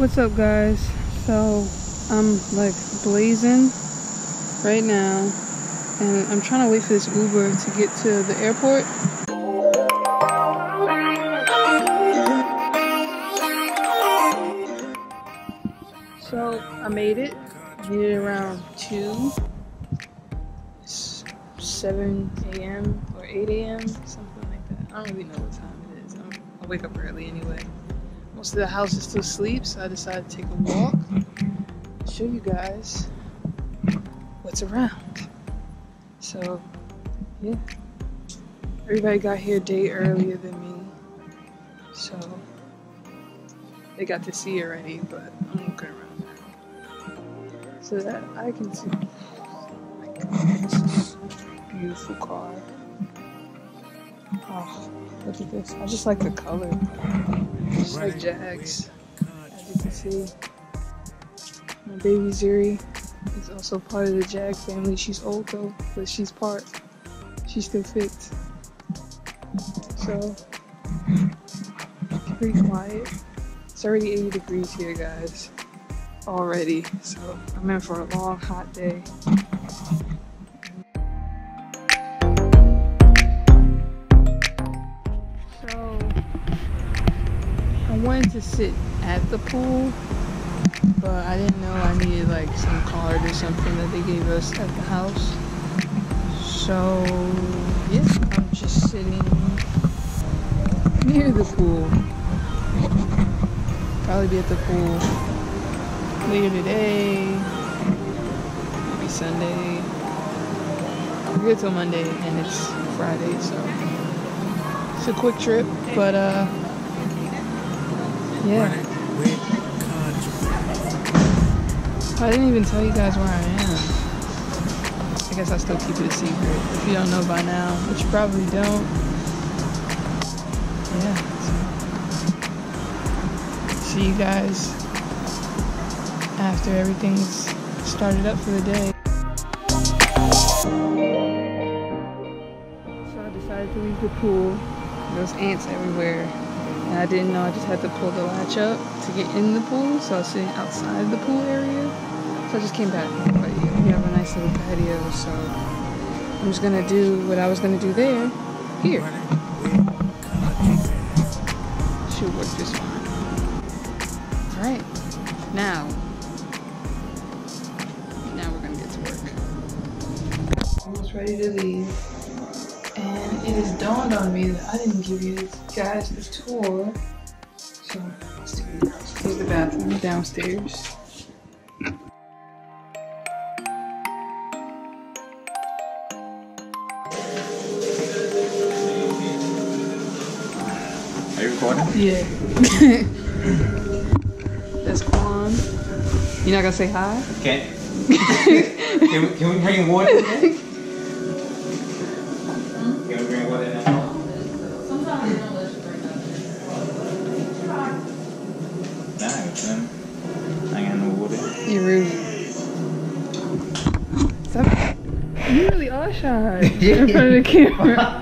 What's up, guys? So I'm like blazing right now, and I'm trying to wait for this Uber to get to the airport. So I made it. I made it around 7 a.m. or 8 a.m. something like that. I don't really know what time it is. I wake up early anyway. Most of the house is still asleep, so I decided to take a walk, show you guys what's around. So yeah, everybody got here a day earlier than me, so they got to see already, but I'm looking around now so that I can see. Oh my God, this is a beautiful car. Oh, look at this. I just like the color. Just like Jags, as you can see. My baby Zuri is also part of the Jag family. She's old though, but she's part. She still fits. So, it's pretty quiet. It's already 80 degrees here, guys. Already. So, I'm in for a long, hot day. I wanted to sit at the pool, but I didn't know I needed like some card or something that they gave us at the house. So yeah, I'm just sitting near the pool. Probably be at the pool later today, maybe Sunday. We're here till Monday and it's Friday, so it's a quick trip, but yeah. I didn't even tell you guys where I am. I guess I'll still keep it a secret if you don't know by now, but you probably don't. Yeah. So. See you guys after everything's started up for the day. So I decided to leave the pool. There's ants everywhere. And I didn't know I just had to pull the latch up to get in the pool, so I was sitting outside the pool area. So I just came back. But yeah, we have a nice little patio, so I'm just gonna do what I was gonna do there, here. Should work just fine. Alright, now we're gonna get to work. Almost ready to leave. And it has dawned on me that I didn't give you guys the tour. So let's do it. Here's the bathroom downstairs. Are you recording? Yeah. That's Quan. You're not gonna say hi? Can we bring water today? You're rude. Stop. You really are shy in front of the camera.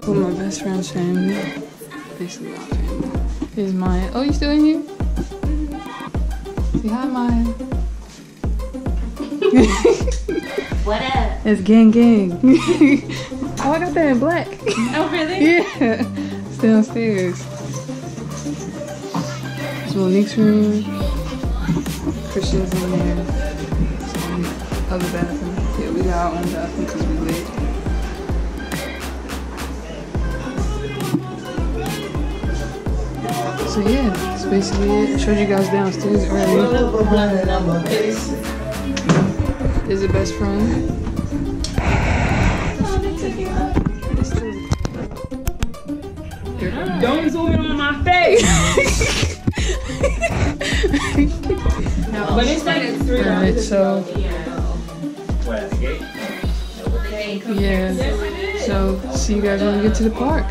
With my best friend's family, basically my family, is Maya. Oh, you still in here? Say hi, Maya. What up? It's gang. Oh, I got that in black. Oh, really? Yeah. It's downstairs. It's Monique's room. Christian's in there. Some other bathroom. Yeah, we got our own bathroom because we lit. So yeah, that's basically it. I showed you guys downstairs earlier. Is it best friend? Don't zoom in on my face! But it's like $3. Alright, so What, at the gate? yeah. So see you guys when we get to the park.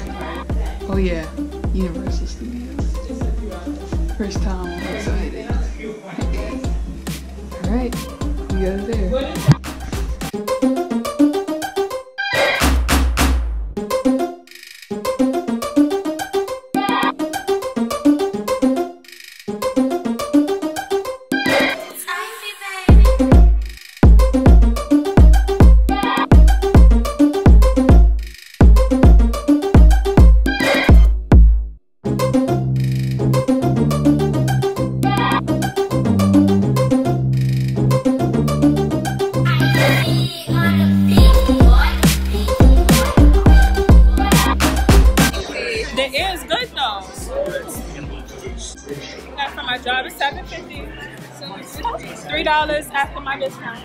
Oh yeah, Universal Studios. First time, I'm excited. Alright, we go there. After my job is $7.50. $3 after my discount.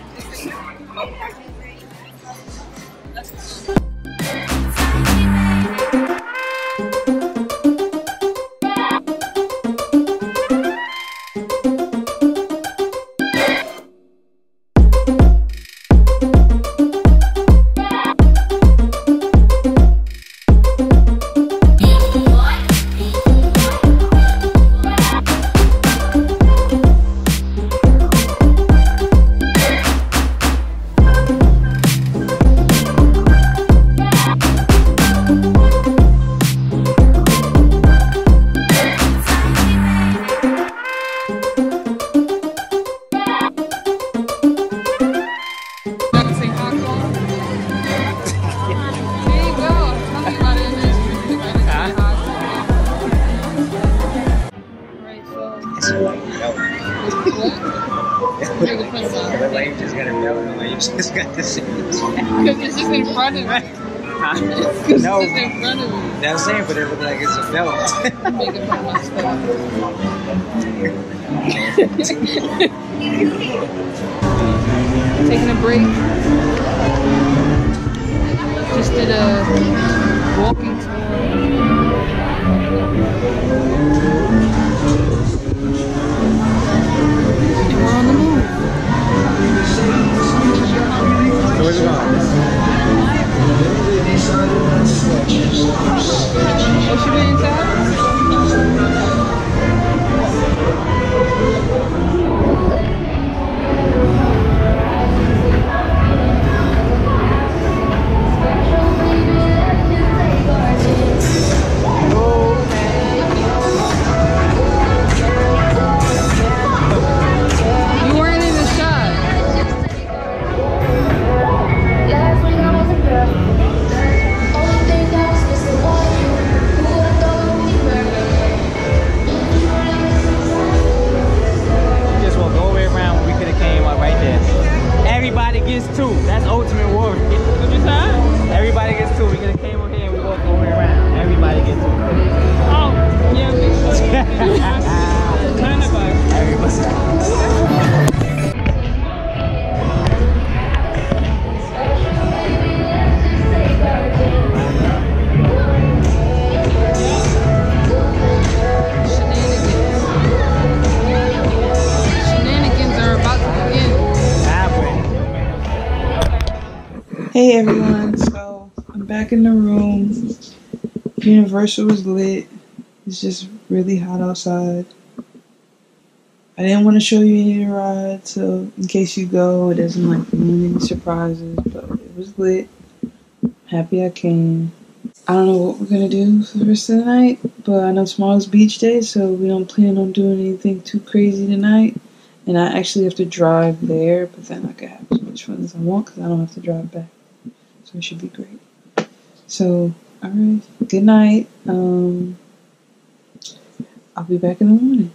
Like you just got a belt on, like you just got the shit. Because it's just in front of me. Huh? It's No. just in front of me. That's saying, but it looks like it's a belt. I'm making fun of my stuff. Taking a break. Just did a walking tour. And we're on the move. Where's it going? Oh, she been inside? You weren't in the shot. Just want to go all the way around. We could have came up right there. Everybody gets two. That's Ultimate Warrior. What you said? Everybody gets two. We could have came over here and we walked all the way around. Everybody gets two. Oh, yeah, big kind of bug. Shenanigans are about to begin. Hey everyone, so I'm back in the room. Universal was lit. It's just really hot outside. I didn't want to show you any of the rides, so in case you go, it doesn't like ruin any surprises, but it was lit. Happy I came. I don't know what we're gonna do for the rest of the night, but I know tomorrow's beach day, so we don't plan on doing anything too crazy tonight. And I actually have to drive there, but then I can have as much fun as I want because I don't have to drive back. So it should be great. So, alright, good night. I'll be back in the morning.